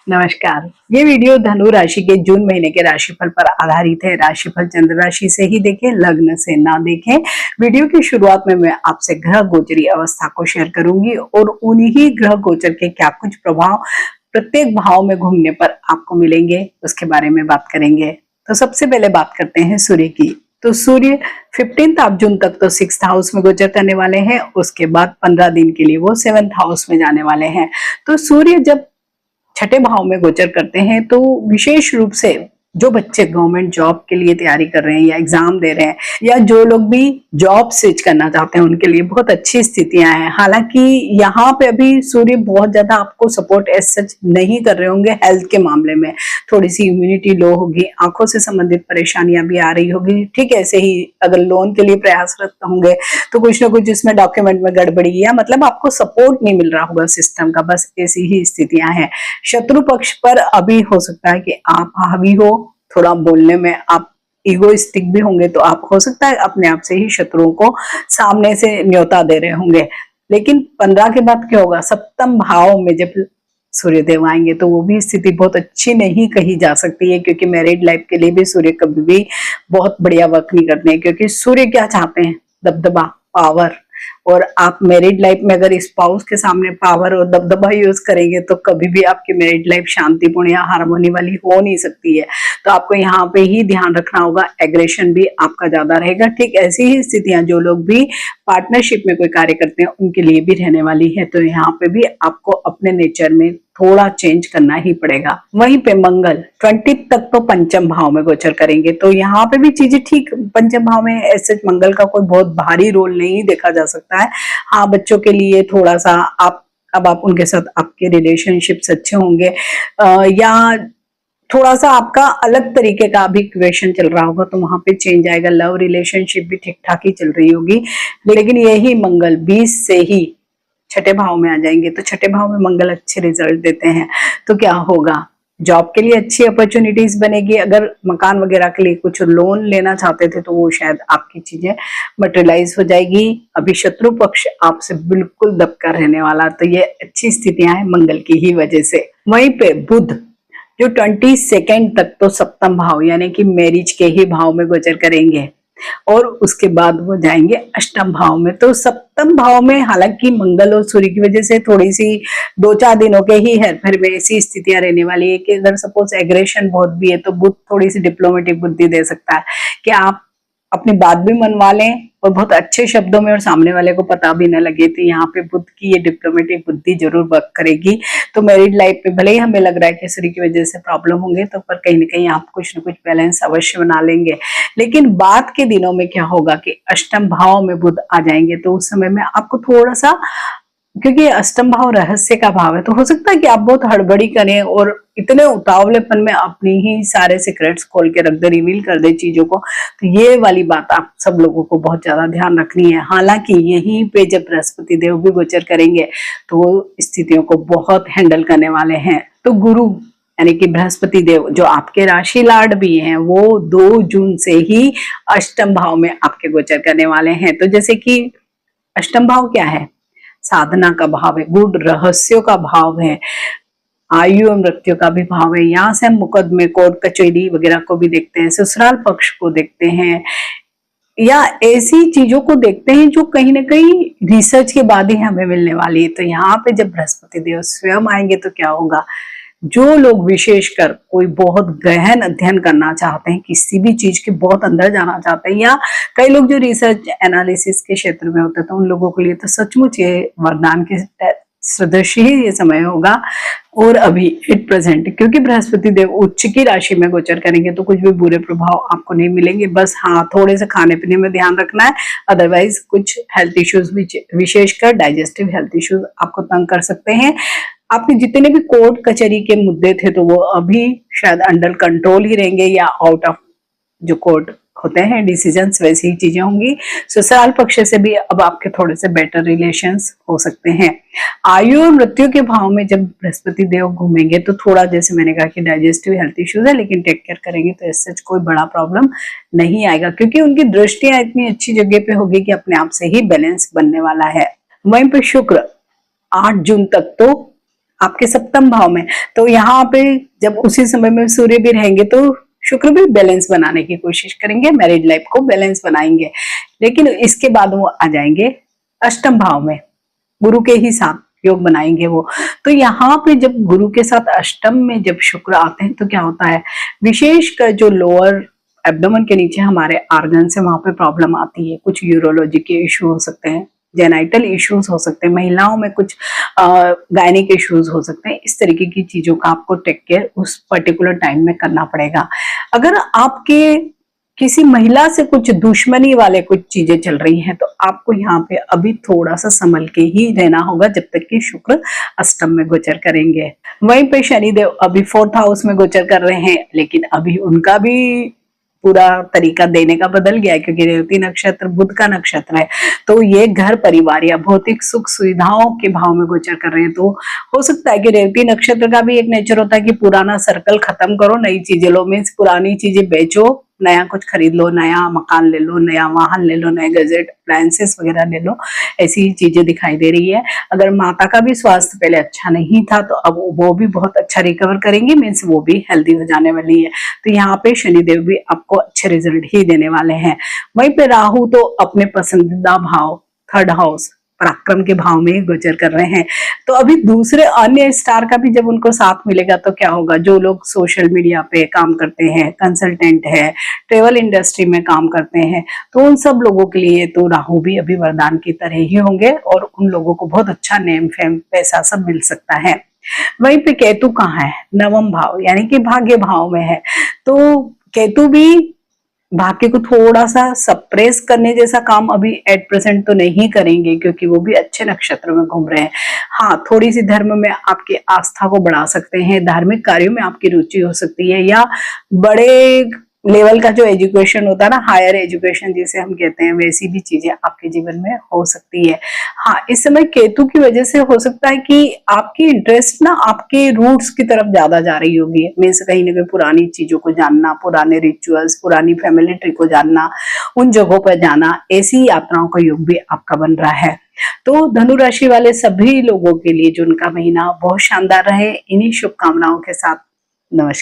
नमस्कार। ये वीडियो धनु राशि के जून महीने के राशिफल पर आधारित है। राशिफल चंद्र राशि से ही देखें, लग्न से ना देखें। वीडियो की शुरुआत में मैं आपसे ग्रह गोचरी अवस्था को शेयर करूंगी और उन्हीं ग्रह गोचर के क्या कुछ प्रभाव प्रत्येक भाव में घूमने पर आपको मिलेंगे, उसके बारे में बात करेंगे। तो सबसे पहले बात करते हैं सूर्य की। तो सूर्य 15 जून तक तो 6th हाउस में गोचर करने वाले हैं। उसके बाद 15 दिन के लिए वो 7th हाउस में जाने वाले हैं। तो सूर्य जब छठे भाव में गोचर करते हैं तो विशेष रूप से जो बच्चे गवर्नमेंट जॉब के लिए तैयारी कर रहे हैं या एग्जाम दे रहे हैं या जो लोग भी जॉब स्विच करना चाहते हैं उनके लिए बहुत अच्छी स्थितियां हैं। हालांकि यहाँ पे अभी सूर्य बहुत ज्यादा आपको सपोर्ट एज सच नहीं कर रहे होंगे। हेल्थ के मामले में थोड़ी सी इम्यूनिटी लो होगी, आंखों से संबंधित परेशानियां भी आ रही होगी। ठीक है, ऐसे ही अगर लोन के लिए प्रयासरत होंगे तो कुछ ना कुछ उसमें डॉक्यूमेंट में गड़बड़ी या मतलब आपको सपोर्ट नहीं मिल रहा होगा सिस्टम का, बस ऐसी ही स्थितियां हैं। शत्रु पक्ष पर अभी हो सकता है कि आप हावी हो, थोड़ा बोलने में आप इगोइस्टिक भी होंगे, तो आप हो सकता है अपने आप से ही शत्रुओं को सामने से न्योता दे रहे होंगे। लेकिन 15 के बाद क्या होगा, सप्तम भाव में जब सूर्यदेव आएंगे तो वो भी स्थिति बहुत अच्छी नहीं कही जा सकती है, क्योंकि मैरिड लाइफ के लिए भी सूर्य कभी भी बहुत बढ़िया वर्क नहीं करते हैं। क्योंकि सूर्य क्या चाहते हैं, दबदबा, पावर। और आप मैरिड लाइफ में अगर स्पाउस के सामने पावर और दबदबा यूज करेंगे तो कभी भी आपकी मैरिड लाइफ शांतिपूर्ण या हार्मोनी वाली हो नहीं सकती है। तो आपको यहाँ पे ही ध्यान रखना होगा, एग्रेशन भी आपका ज्यादा रहेगा। ठीक ऐसी ही स्थितियां जो लोग भी पार्टनरशिप में कोई कार्य करते हैं उनके लिए भी रहने वाली है। तो यहाँ पे भी आपको अपने नेचर में थोड़ा चेंज करना ही पड़ेगा। वहीं पे मंगल 20 तक तो पंचम भाव में गोचर करेंगे, तो यहाँ पे भी चीजें ठीक। पंचम भाव में ऐसे मंगल का कोई बहुत भारी रोल नहीं देखा जा सकता है। हाँ, बच्चों के लिए थोड़ा सा आप उनके साथ आपके रिलेशनशिप्स अच्छे होंगे, या थोड़ा सा आपका अलग तरीके का अभी क्वेश्चन चल रहा होगा तो वहां पे चेंज आएगा। लव रिलेशनशिप भी ठीक ठाक ही चल रही होगी। लेकिन यही मंगल 20 से ही छठे भाव में आ जाएंगे, तो छठे भाव में मंगल अच्छे रिजल्ट देते हैं। तो क्या होगा, जॉब के लिए अच्छी अपॉर्चुनिटीज बनेगी। अगर मकान वगैरह के लिए कुछ लोन लेना चाहते थे तो वो शायद आपकी चीजें मटेरियलाइज हो जाएगी। अभी शत्रु पक्ष आपसे बिल्कुल दबकर रहने वाला, तो ये अच्छी स्थितियां हैं मंगल की ही वजह से। वहीं पे बुध जो 22 तक तो सप्तम भाव यानी कि मैरिज के ही भाव में गोचर करेंगे और उसके बाद वो जाएंगे अष्टम भाव में। तो सप्तम भाव में हालांकि मंगल और सूर्य की वजह से थोड़ी सी 2-4 दिनों के ही है, फिर में ऐसी स्थितियां रहने वाली है कि अगर सपोज एग्रेशन बहुत भी है तो बुध थोड़ी सी डिप्लोमेटिक बुद्धि दे सकता है कि आप अपनी बात भी मनवा लें और बहुत अच्छे शब्दों में और सामने वाले को पता भी न लगे। तो यहाँ पे बुध की ये डिप्लोमेटिक बुद्धि जरूर वर्क करेगी। तो मैरिड लाइफ में भले ही हमें लग रहा है कि सूर्य की वजह से प्रॉब्लम होंगे, तो पर कहीं ना कहीं आप कुछ न कुछ बैलेंस अवश्य बना लेंगे। लेकिन बाद के दिनों में क्या होगा कि अष्टम भाव में बुध आ जाएंगे, तो उस समय में आपको थोड़ा सा, क्योंकि अष्टम भाव रहस्य का भाव है, तो हो सकता है कि आप बहुत हड़बड़ी करें और इतने उतावलेपन में अपनी ही सारे सीक्रेट्स खोल के रख दे, रिवील कर दे चीजों को। तो ये वाली बात आप सब लोगों को बहुत ज्यादा ध्यान रखनी है। हालांकि यहीं पे जब बृहस्पति देव भी गोचर करेंगे तो वो स्थितियों को बहुत हैंडल करने वाले हैं। तो गुरु यानी कि बृहस्पति देव जो आपके राशि लार्ड भी हैं, वो 2 जून से ही अष्टम भाव में आपके गोचर करने वाले हैं। तो जैसे कि अष्टम भाव क्या है, साधना का भाव है, गुड रहस्यों का भाव है, आयु और मृत्यु का भी भाव है। यहाँ से हम मुकदमे, कोर्ट कचहरी वगैरह को भी देखते हैं, ससुराल पक्ष को देखते हैं, या ऐसी चीजों को देखते हैं जो कहीं ना कहीं रिसर्च के बाद ही हमें मिलने वाली है। तो यहाँ पे जब बृहस्पति देव स्वयं आएंगे तो क्या होगा, जो लोग विशेषकर कोई बहुत गहन अध्ययन करना चाहते हैं, किसी भी चीज के बहुत अंदर जाना चाहते हैं, या कई लोग जो रिसर्च एनालिसिस के क्षेत्र में होते हैं, तो उन लोगों के लिए तो सचमुच ये वरदान के सदृश ही ये समय होगा। और अभी एट प्रेजेंट क्योंकि बृहस्पति देव उच्च की राशि में गोचर करेंगे तो कुछ भी बुरे प्रभाव आपको नहीं मिलेंगे। बस हाँ, थोड़े से खाने पीने में ध्यान रखना है, अदरवाइज कुछ हेल्थ इश्यूज भी, विशेषकर डाइजेस्टिव हेल्थ इश्यूज आपको तंग कर सकते हैं। आपके जितने भी कोर्ट कचहरी के मुद्दे थे तो वो अभी शायद अंडर कंट्रोल ही रहेंगे, या आउट ऑफ जो कोर्ट होते हैं डिसीजंस वैसी ही चीजें होंगी। ससुराल पक्ष से भी अब आपके थोड़े से बेटर रिलेशंस हो सकते हैं। आयु और मृत्यु के भाव में जब बृहस्पति देव घूमेंगे तो थोड़ा, जैसे मैंने कहा कि डाइजेस्टिव हेल्थ इश्यूज है, लेकिन टेक केयर करेंगे तो इससे कोई बड़ा प्रॉब्लम नहीं आएगा, क्योंकि उनकी दृष्टियां इतनी अच्छी जगह पे होगी कि अपने आप से ही बैलेंस बनने वाला है। वहीं पर शुक्र 8 जून तक तो आपके सप्तम भाव में। तो यहाँ पे जब उसी समय में सूर्य भी रहेंगे तो शुक्र भी बैलेंस बनाने की कोशिश करेंगे, मैरिड लाइफ को बैलेंस बनाएंगे। लेकिन इसके बाद वो आ जाएंगे अष्टम भाव में, गुरु के ही साथ योग बनाएंगे वो। तो यहाँ पे जब गुरु के साथ अष्टम में जब शुक्र आते हैं तो क्या होता है, विशेषकर जो लोअर एब्डोमेन के नीचे हमारे आर्गन से वहां पे प्रॉब्लम आती है, कुछ यूरोलॉजी के इश्यू हो सकते हैं, जेनाइटल इश्यूज हो सकते हैं, महिलाओं में कुछ गायनिक इश्यूज हो सकते हैं। इस तरीके की चीजों का आपको टेक केयर उस पर्टिकुलर टाइम में करना पड़ेगा। अगर आपके किसी महिला से कुछ दुश्मनी वाले कुछ चीजें चल रही हैं तो आपको यहाँ पे अभी थोड़ा सा संभल के ही रहना होगा जब तक कि शुक्र अष्टम में गोचर करेंगे। वहीं पे शनिदेव अभी 4th हाउस में गोचर कर रहे हैं, लेकिन अभी उनका भी पूरा तरीका देने का बदल गया है, क्योंकि रेवती नक्षत्र बुध का नक्षत्र है। तो ये घर परिवार या भौतिक सुख सुविधाओं के भाव में गोचर कर रहे हैं। तो हो सकता है कि रेवती नक्षत्र का भी एक नेचर होता है कि पुराना सर्कल खत्म करो, नई चीजें लो, मीन्स पुरानी चीजें बेचो, नया कुछ खरीद लो, नया मकान ले लो, नया वाहन ले लो, नए गैजेट अप्लायंसेस वगैरह ले लो, ऐसी चीजें दिखाई दे रही है। अगर माता का भी स्वास्थ्य पहले अच्छा नहीं था तो अब वो भी बहुत अच्छा रिकवर करेंगी, मीन्स वो भी हेल्दी हो जाने वाली है। तो यहाँ पे शनिदेव भी आपको अच्छे रिजल्ट ही देने वाले हैं। वहीं पे राहु तो अपने पसंदीदा भाव 3rd हाउस पराक्रम के भाव में ही गोचर कर रहे हैं। तो अभी दूसरे अन्य स्टार का भी जब उनको साथ मिलेगा तो क्या होगा, जो लोग सोशल मीडिया पे काम करते हैं, कंसल्टेंट है, ट्रेवल इंडस्ट्री में काम करते हैं, तो उन सब लोगों के लिए तो राहु भी अभी वरदान की तरह ही होंगे और उन लोगों को बहुत अच्छा नेम फेम पैसा सब मिल सकता है। वहीं पे केतु कहाँ है, 9वां भाव यानी कि भाग्य भाव में है। तो केतु भी भाग्य को थोड़ा सा सप्रेस करने जैसा काम अभी एट प्रेजेंट तो नहीं करेंगे, क्योंकि वो भी अच्छे नक्षत्र में घूम रहे हैं। हाँ, थोड़ी सी धर्म में आपकी आस्था को बढ़ा सकते हैं, धार्मिक कार्यों में आपकी रुचि हो सकती है, या बड़े लेवल का जो एजुकेशन होता है ना, हायर एजुकेशन जिसे हम कहते हैं, वैसी भी चीजें आपके जीवन में हो सकती है। हाँ, इस समय केतु की वजह से हो सकता है कि आपकी इंटरेस्ट ना आपके रूट्स की तरफ ज्यादा जा रही होगी, मीन्स कहीं ना कहीं पुरानी चीजों को जानना, पुराने रिचुअल्स, पुरानी फैमिली ट्री को जानना, उन जगहों पर जाना, ऐसी यात्राओं का योग भी आपका बन रहा है। तो धनु राशि वाले सभी लोगों के लिए जून का महीना बहुत शानदार रहे, इन्हीं शुभकामनाओं के साथ नमस्कार।